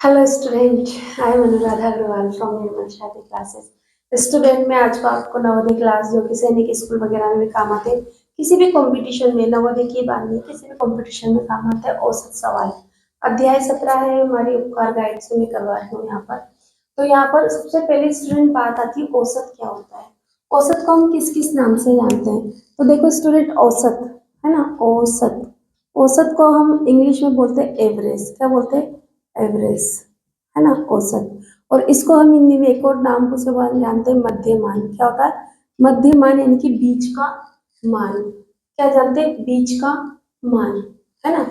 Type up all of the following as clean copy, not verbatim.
Hello student, I am Anuradha Agarwal from Nirmal Shadi classes. Student, मैं आज को आपको नवोदय क्लास जो कि सैनिक स्कूल वगैरह में भी काम आते हैं, किसी भी कंपटीशन में, नवोदय की बात नहीं, किसी भी कंपटीशन में काम आता है औसत सवाल। अध्याय 17 है हमारी उपकार गाइड से मैं करवा रही हूँ यहाँ पर। तो यहाँ पर सबसे पहले स्टूडेंट बात आती है औसत क्या होता है। औसत को हम किस किस नाम से जानते हैं? तो देखो स्टूडेंट, औसत है ना, औसत। औसत को हम इंग्लिश में बोलते हैं एवरेज। क्या बोलते हैं? एवरेज, है ना, औसत। और इसको हम हिंदी में एक और नाम से जानते हैं, मध्यमान। क्या होता है? मध्यमान यानी कि बीच का मान। क्या जानते हैं? बीच का मान, है ना।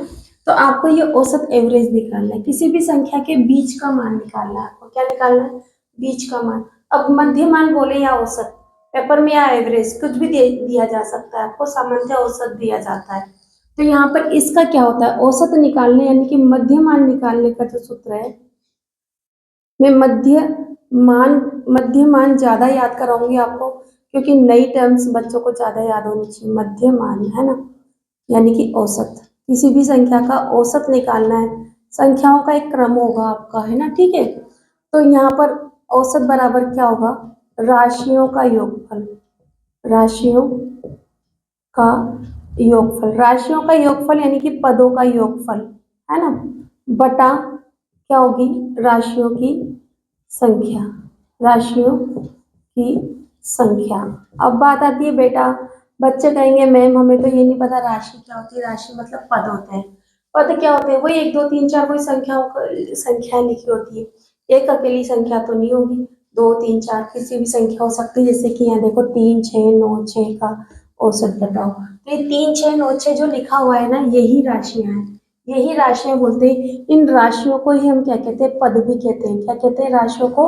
तो आपको ये औसत एवरेज निकालना है, किसी भी संख्या के बीच का मान निकालना है आपको। क्या निकालना है? बीच का मान। अब मध्यमान बोले या औसत, पेपर में या एवरेज कुछ भी दिया जा सकता है आपको, सामान्य औसत दिया जाता है। तो यहाँ पर इसका क्या होता है? औसत निकालने यानी कि मध्यमान निकालने का जो सूत्र है, मैं मध्यमान ज्यादा याद कराऊंगी आपको, क्योंकि नई टर्म्स बच्चों को ज्यादा याद होनी चाहिए। मध्यमान, है ना, यानी कि औसत। किसी भी संख्या का औसत निकालना है, संख्याओं का एक क्रम होगा आपका, है ना, ठीक है। तो यहाँ पर औसत बराबर क्या होगा? राशियों का योगफल। राशियों का योगफल, राशियों का योगफल यानी कि पदों का योगफल, है ना, बटा क्या होगी? राशियों की संख्या। राशियों की संख्या। अब बात आती है बेटा, बच्चे कहेंगे मैम हमें तो ये नहीं पता राशि क्या होती है। राशि मतलब पद होते हैं। पद क्या होते हैं? वही 1 2 3 4 कोई संख्याएं लिखी होती है। एक अकेली संख्या तो नहीं होगी, 2 3 4 किसी भी संख्या हो सकती है। जैसे कि यहाँ देखो 3 6 9 6 का औसत बताओ। तो ये 3 6 9 6 जो लिखा हुआ है ना, यही राशियां हैं। यही राशियां बोलते हैं। इन राशियों को ही हम क्या कहते हैं? पद भी कहते हैं। क्या कहते हैं? राशियों को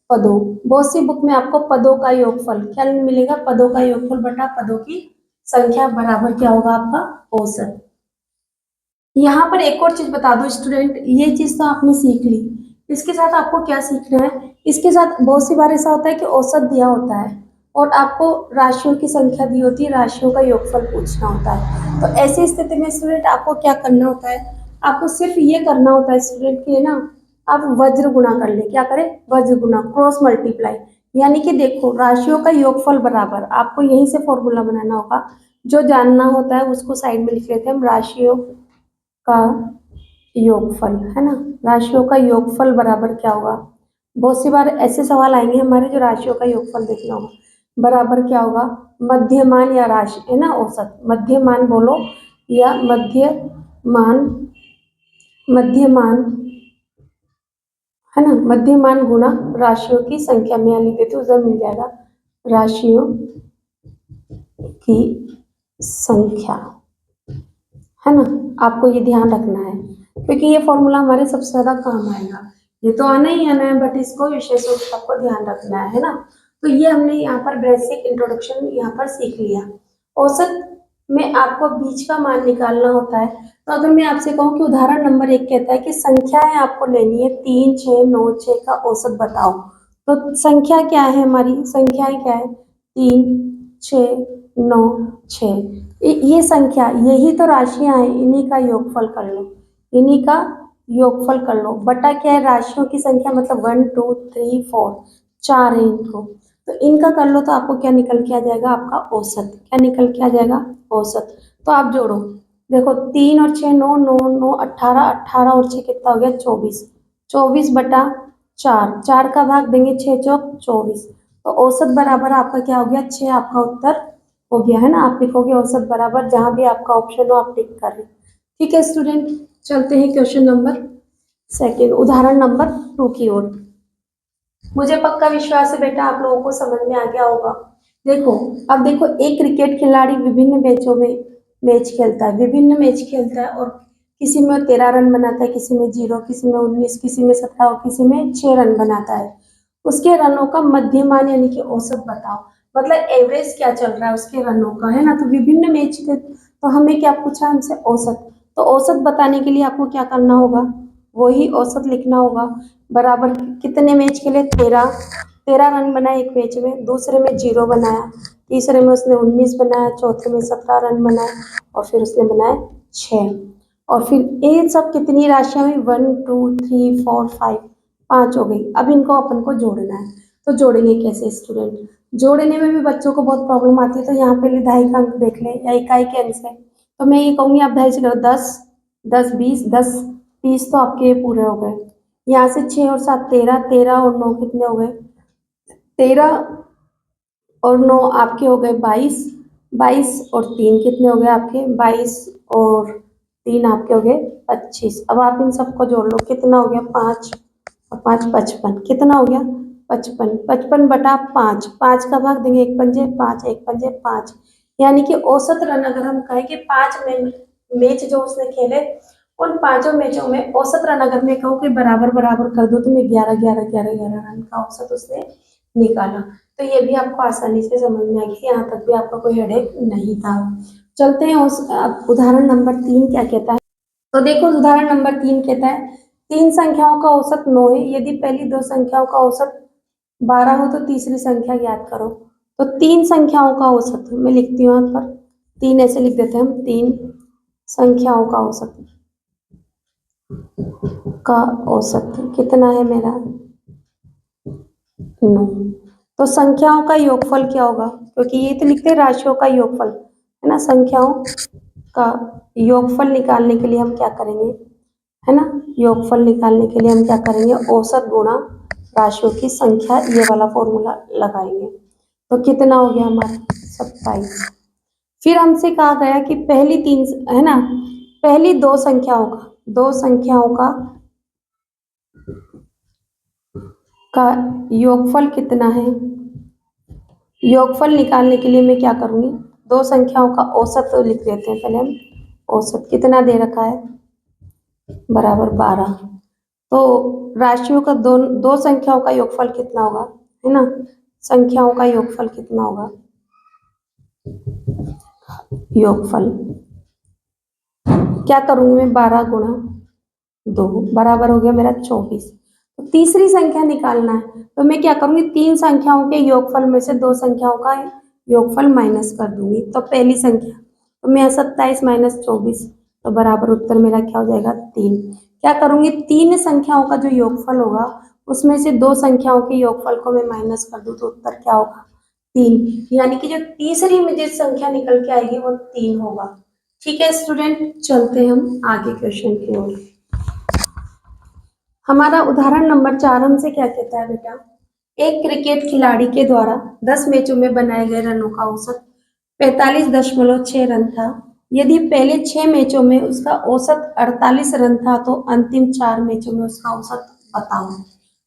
पदों। बहुत सी बुक में आपको पदों का योगफल क्या मिलेगा? पदों का योगफल बटा पदों की संख्या बराबर क्या होगा? आपका औसत। यहाँ पर एक और चीज बता दो स्टूडेंट, ये चीज तो आपने सीख ली, इसके साथ आपको क्या सीखना है? इसके साथ बहुत सी बार ऐसा होता है कि औसत दिया होता है और आपको राशियों की संख्या दी होती है, राशियों का योगफल पूछना होता है। तो ऐसी स्थिति में स्टूडेंट आपको क्या करना होता है? आपको सिर्फ ये करना होता है स्टूडेंट कि ना, आप वज्र गुणा कर ले। क्या करें? वज्र गुणा, क्रॉस मल्टीप्लाई। यानी कि देखो, राशियों का योगफल बराबर, आपको यहीं से फॉर्मूला बनाना होगा। जो जानना होता है उसको साइड में लिख लेते हैं हम, राशियों का योगफल, है ना। राशियों का योगफल बराबर क्या होगा? बहुत सी बार ऐसे सवाल आएंगे हमारे जो राशियों का योगफल देखना होगा। बराबर क्या होगा? मध्यमान या राशि, है ना, औसत। मध्यमान बोलो या मध्यमान, मध्यमान, है ना, मध्यमान गुणा राशियों की संख्या में लिख देते हो, उधर मिल जाएगा राशियों की संख्या, है ना। आपको ये ध्यान रखना है, क्योंकि ये फॉर्मूला हमारे सबसे ज्यादा काम आएगा। ये तो आना ही आना है, बट इसको विशेष रूप से आपको ध्यान रखना है ना। तो ये हमने यहाँ पर बेसिक इंट्रोडक्शन यहाँ पर सीख लिया। औसत में आपको बीच का मान निकालना होता है। तो अगर मैं आपसे कहूँ कि उदाहरण नंबर 1 कहता है कि संख्याएं आपको लेनी है 3 6 9 6 का औसत बताओ। तो संख्या क्या है हमारी? संख्याएं क्या है? 3 6 9 6। ये संख्या, यही तो राशियां हैं, इन्हीं का योगफल कर लो। इन्हीं का योगफल कर लो। बटा क्या है? राशियों की संख्या मतलब 1 2 3 4, 4 है इनको। तो इनका कर लो तो आपको क्या निकल के आ जाएगा? आपका औसत। क्या निकल के आ जाएगा? औसत। तो आप जोड़ो, देखो 3 और 6 9 9 9 18, 18 और 6 कितना हो गया? 24। 24 बटा 4, 4 का भाग देंगे 6 चौक 24। तो औसत बराबर आपका क्या हो गया? 6। आपका उत्तर हो गया, है ना। आप लिखोगे औसत बराबर, जहां भी आपका ऑप्शन हो आप टिक कर रहे। ठीक है स्टूडेंट, चलते हैं क्वेश्चन नंबर 2, उदाहरण नंबर 2 की ओर। मुझे पक्का विश्वास है बेटा आप लोगों को समझ में आ गया होगा। देखो, अब देखो, एक क्रिकेट खिलाड़ी विभिन्न मैचों में मैच खेलता है, विभिन्न मैच खेलता है, और किसी में 13 रन बनाता है, किसी में 0, किसी में 19, किसी में 17 और किसी में 6 रन बनाता है। उसके रनों का मध्यमान यानी कि औसत बताओ। मतलब एवरेज क्या चल रहा है उसके रनों का, है ना। तो विभिन्न मैच के, तो हमें क्या पूछा हमसे? औसत। तो औसत बताने के लिए आपको क्या करना होगा? वही औसत लिखना होगा। बराबर कितने मैच खेले? 13। 13 रन बनाए एक मैच में, दूसरे में 0 बनाया, तीसरे में उसने 19 बनाया, चौथे में 17 रन बनाए और फिर उसने बनाए 6। और फिर ये सब कितनी राशियां हुई, 1 2 3 4 5, 5 हो गई। अब इनको अपन को जोड़ना है, तो जोड़ेंगे कैसे स्टूडेंट? जोड़ने में भी बच्चों को बहुत प्रॉब्लम आती है, तो यहाँ पे दहाई का अंक देख लें या इकाई के अंक से। तो मैं ये कहूँगी आप दहाई से करो, 10 10 20 10 30 तो आपके ये पूरे हो गए। यहाँ से 6 और 7 13, 13 और 9 कितने हो गए? 13 और 9 आपके हो गए 22, 22 और 3 कितने हो गए आपके? 22 और 3 आपके हो गए 25। अब आप इन सबको जोड़ लो, कितना हो गया? 5 और 5 55, कितना हो गया? 55, 55 बटा 5, 5 का भाग देंगे, एक पंजे 5, एक पंजे 5, यानी कि औसत रन अगर हम कहें कि 5 मैच जो उसने खेले, उन पांचों मैचों में औसत रन अगर मैं कहूँ कि बराबर बराबर कर दो, तो मैं 11 11 11 11 रन का औसत उसने निकाला। तो ये भी आपको आसानी से समझ में आ गया, यहाँ तक भी आपका कोई हेडेक नहीं था। चलते हैं उस उदाहरण नंबर 3 क्या कहता है। तो देखो उदाहरण नंबर 3 कहता है, तीन संख्याओं का औसत 9 है, यदि पहली दो संख्याओं का औसत 12 हो तो तीसरी संख्या ज्ञात करो। तो तीन संख्याओं का औसत मैं लिखती हूँ यहाँ पर, तीन ऐसे लिख देते हैं हम, तीन संख्याओं का औसत, कितना है मेरा? 9। तो संख्याओं का योगफल क्या होगा? क्योंकि ये तो लिखते हैं राशियों का योगफल, है ना। संख्याओं का योगफल निकालने के लिए हम क्या करेंगे, है ना, योगफल निकालने के लिए हम क्या करेंगे? औसत गुणा राशियों की संख्या, ये वाला फॉर्मूला लगाएंगे। तो कितना हो गया हमारा? 27। फिर हमसे कहा गया कि पहली तीन, है ना, पहली दो संख्याओं का योगफल कितना है? योगफल निकालने के लिए मैं क्या करूँगी? दो संख्याओं का औसत तो लिख देते हैं पहले हम। औसत कितना दे रखा है? बराबर 12। तो राशियों का दो संख्याओं का योगफल कितना होगा, है ना? संख्याओं का योगफल कितना होगा? योगफल क्या करूँगी मैं? 12 गुणा 2 बराबर हो गया मेरा 24। तो तीसरी संख्या निकालना है, तो मैं क्या करूँगी? तीन संख्याओं के योगफल में से दो संख्याओं का योगफल माइनस कर दूंगी। तो पहली संख्या, तो मैं 27 माइनस 24, तो बराबर उत्तर मेरा क्या हो जाएगा? 3। क्या करूँगी? तीन संख्याओं का जो योगफल होगा, उसमें से दो संख्याओं के योगफल को मैं माइनस कर दूँ, तो उत्तर क्या होगा? 3। यानी कि जो तीसरी मुझे संख्या निकल के आएगी वो 3 होगा। ठीक है स्टूडेंट, चलते हैं हम आगे क्वेश्चन की ओर। हमारा उदाहरण नंबर 4 हमसे क्या कहता है बेटा? एक क्रिकेट खिलाड़ी के द्वारा 10 मैचों में बनाए गए रनों का औसत 45.6 रन था। यदि पहले 6 मैचों में उसका औसत 48 रन था, तो अंतिम 4 मैचों में उसका औसत बताओ।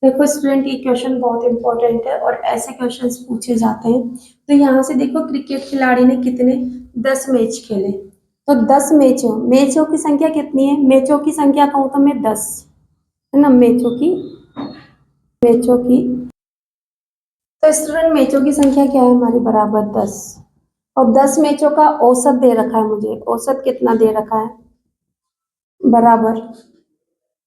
देखो स्टूडेंट, ये क्वेश्चन बहुत इंपॉर्टेंट है और ऐसे क्वेश्चंस पूछे जाते हैं। तो यहाँ से देखो, क्रिकेट खिलाड़ी ने कितने? 10 मैच खेले। तो 10 मैचों की संख्या कितनी है? मैचों की संख्या कहूँ तो मैं 10, है ना, मैचों की। तो स्टूडेंट मैचों की संख्या क्या है हमारी? बराबर 10। और 10 मैचों का औसत दे रखा है मुझे। औसत कितना दे रखा है? बराबर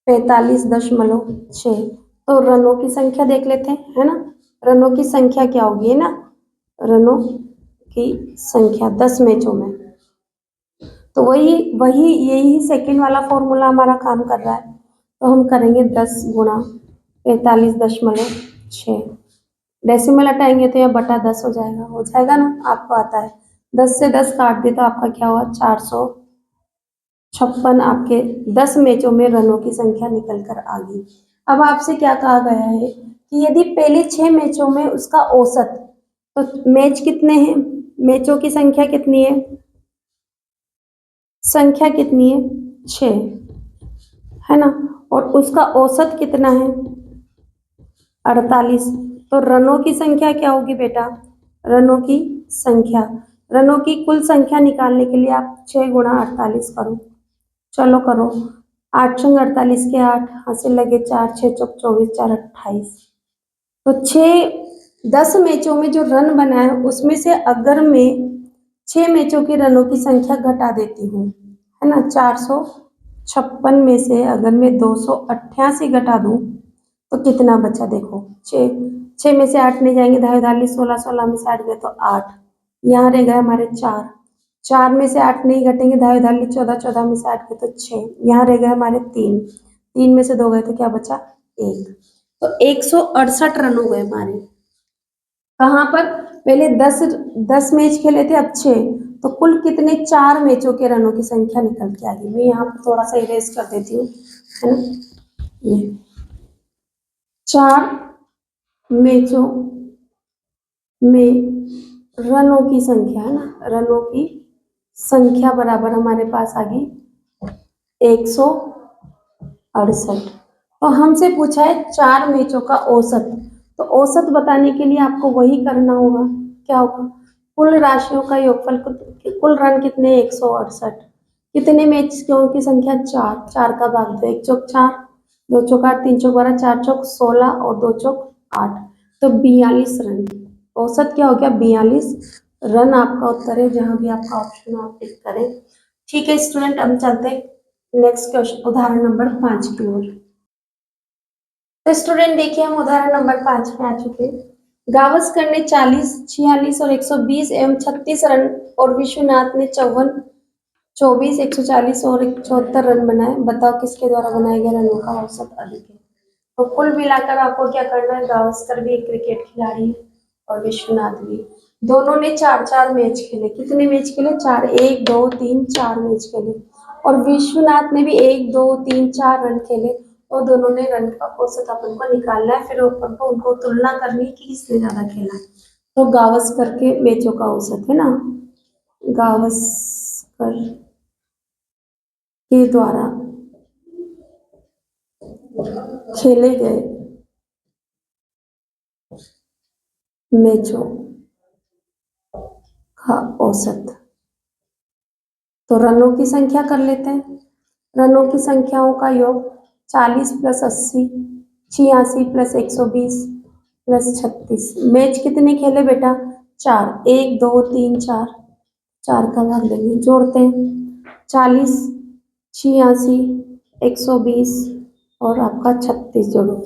45.6। तो रनों की संख्या देख लेते हैं, है ना। रनों की संख्या क्या होगी, है ना, रनों की संख्या 10 मैचों में। तो वही वही यही सेकंड वाला फॉर्मूला हमारा काम कर रहा है। तो हम करेंगे 10 गुणा 45.6। डेसिमल हटाएंगे तो यह बटा 10 हो जाएगा ना, आपको आता है। 10 से 10 काट दे तो आपका क्या हुआ? 456 आपके 10 मैचों में रनों की संख्या निकल कर आ गई। अब आपसे क्या कहा गया है कि यदि पहले 6 मैचों में उसका औसत, तो मैच कितने हैं? मैचों की संख्या कितनी है? संख्या कितनी है? 6, है ना। और उसका औसत कितना है? 48। तो रनों की संख्या क्या होगी बेटा? रनों की संख्या, रनों की कुल संख्या निकालने के लिए आप 6 गुणा 48 करो। चलो करो, 8 छंग 48 के 8, हासिल लगे 4, 6 चौक 24, 4 28। तो 10 मैचों में जो रन बना है, उसमें से अगर मैं 6 मैचों के रनों की संख्या घटा देती हूँ, है ना, 456 में से अगर मैं 288 घटा दूँ, तो कितना बचा? देखो, 6 में से 8 नहीं जाएंगे, 2 16 में से 8 गए तो 8, यहाँ रह गए हमारे 4, 4 में से 8 नहीं घटेंगे, धाई उधार ली 14, 14 में से 8 गए तो 6, यहाँ रह गए हमारे 3, 3 में से 2 गए तो क्या बचा 1। तो 168 रन हो गए हमारे। कहाँ पर? पहले 10 मैच खेले थे, अब 6, तो कुल कितने? 4 मैचों के रनों की संख्या निकल के आ गई। मैं यहाँ पर थोड़ा सा इरेज कर देती हूँ, है ना। ये 4 मैचों में रनों की संख्या, है ना, रनों की संख्या बराबर हमारे पास आ गई 168। तो हमसे पूछा है 4 मैचों का औसत, तो औसत बताने के लिए आपको वही करना होगा, क्या होगा? कुल राशियों का योगफल, कुल रन कितने? 168। कितने मैचों की संख्या? 4, 4 का भाग 2, 1 चौक 4, 2 चौक 8, 3 चौक 12, 4 चौक 16 और 2 चौक 8, तो 42 रन। औसत क्या हो गया? 42 रन आपका उत्तर है, जहां भी आपका ऑप्शन आप टिक करें। ठीक है स्टूडेंट, अब चलते हैं नेक्स्ट क्वेश्चन, उदाहरण नंबर 5 की ओर। तो स्टूडेंट देखिए, हम उदाहरण नंबर 5 में आ चुके हैं। गावस्कर ने 40, 46 और 120 एवं 36 रन और विश्वनाथ ने 54, 24, 140 और 74 रन बनाए। बताओ किसके द्वारा बनाए गए रनों का औसत अधिक है? तो कुल मिलाकर आपको क्या करना है? गावस्कर भी एक क्रिकेट खिलाड़ी है और विश्वनाथ भी, दोनों ने 4-4 मैच खेले। कितने मैच खेले? 4, 1 2 3 4 मैच खेले। और विश्वनाथ ने भी 1 2 3 4 रन खेले, और दोनों ने रन का औसत अपन को निकालना है, फिर अपन को उनको तुलना करनी है कि किसने ज्यादा खेला। तो गावस्कर के मैचों का औसत, है ना, गावस्कर के द्वारा खेले गए मैचों का औसत। तो रनों की संख्या कर लेते हैं। रनों की संख्याओं का योग 40 + 80, 86 + 120 + 36। मैच कितने खेले बेटा? 4, 1 2 3 4, 4 का भाग देंगे, जोड़ते हैं। 40, 86, 120 और आपका 36 जोड़ो।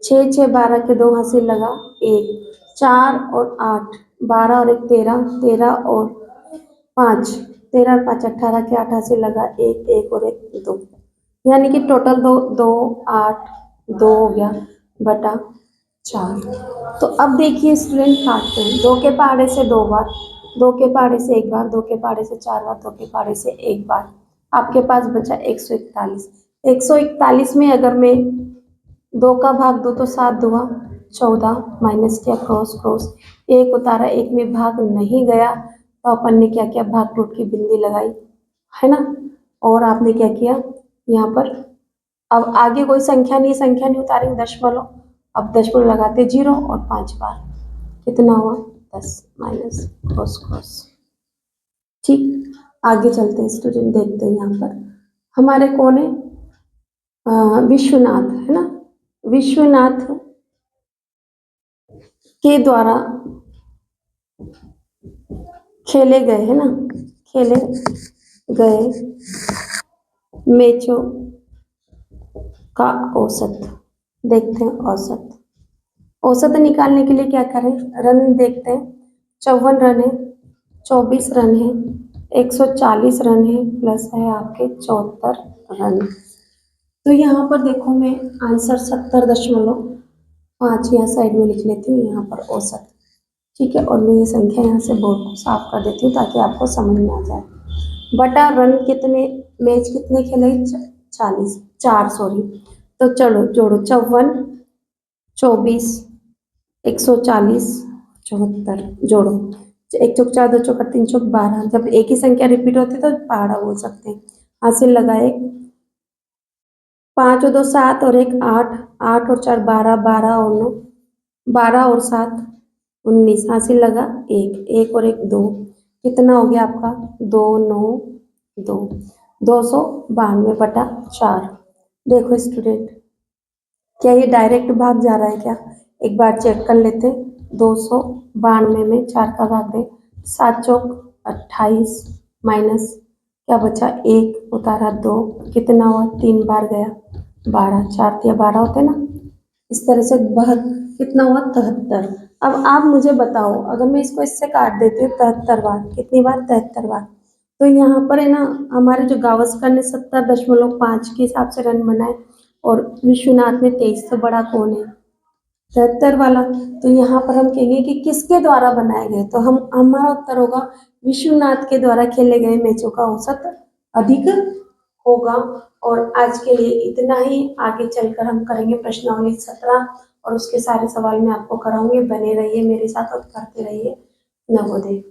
6 6 12 के 2 हासिल लगा 1, 4 और 8, 12 और 1 13, 13 और 5, 13 और 5 18 के 8 हासिल लगा 1, 1 और 1 2, यानी कि टोटल 2 2 8 2 हो गया बटा 4। तो अब देखिए स्टूडेंट, काटते हैं। 2 के पहाड़े से 2 बार, 2 के पहाड़े से 1 बार, 2 के पहाड़े से 4 बार, 2 के पहाड़े से 1 बार, आपके पास बचा 141। 141 में अगर मैं 2 का भाग दो तो 7 दुआ 14, माइनस किया, क्रॉस क्रॉस, 1 उतारा, 1 में भाग नहीं गया, तो अपन ने क्या किया? भाग टूट की बिंदी लगाई, है ना। और आपने क्या किया यहाँ पर? अब आगे कोई संख्या नहीं उतारेंगे, दशमलव। अब दशमलव लगाते 0 और 5 बार, कितना हुआ? 10, माइनस क्रॉस क्रॉस। ठीक, आगे चलते हैं स्टूडेंट, देखते हैं यहाँ पर हमारे कौन है? विश्वनाथ, है ना। विश्वनाथ के द्वारा खेले गए, है ना, खेले गए मैचों का औसत। देखते हैं औसत। औसत निकालने के लिए क्या करें? रन देखते हैं। 54 रन है, 24 रन है, 140 रन है, प्लस है आपके 74 रन। तो यहाँ पर देखो, मैं आंसर 70.5 यहाँ साइड में लिख लेती हूँ, यहाँ पर औसत। ठीक है, और मैं ये संख्या यहाँ से बोर्ड को साफ कर देती हूँ ताकि आपको समझ में आ जाए। बटा रन कितने, मैच कितने खेले? 40, 4 सॉरी। तो चलो जोड़ो, 54, 24, 140, 74 जोड़ो। 1 चौक 4, 2 चौक 8, 3 चौक 12। जब एक ही संख्या रिपीट होती है तो पहाड़ा बोल सकते हैं। हासिल लगाए 5 और 2 7 और 1 8, 8 और 4 12, 12 और 9 12 और 7 19, हासिल लगा 1, 1 और 1 2, कितना हो गया आपका? 2 9 2, 292/4। देखो स्टूडेंट, क्या ये डायरेक्ट भाग जा रहा है क्या? एक बार चेक कर लेते। 292 में 4 का भाग दे, 7 चौक 28, माइनस क्या बचा? 1 उतारा 2, कितना हुआ? 3 बार गया 12, 4 या 12 होते ना। इस तरह से कितना हुआ? 73। अब आप मुझे बताओ, अगर मैं इसको इससे काट देती हूँ 73 बार, कितनी बार? 73 बार। तो यहाँ पर है ना, हमारे जो गावस्कर ने 70.5 के हिसाब से रन बनाए और विश्वनाथ ने 23। तो बड़ा कौन है? 73 वाला। तो यहाँ पर हम कहेंगे कि किसके द्वारा बनाए गए, तो हम हमारा उत्तर होगा विश्वनाथ के द्वारा खेले गए मैचों का औसत अधिक होगा। और आज के लिए इतना ही। आगे चलकर हम करेंगे प्रश्नावली 17 और उसके सारे सवाल मैं आपको कराऊंगी। बने रहिए मेरे साथ और करते रहिए नवोदय।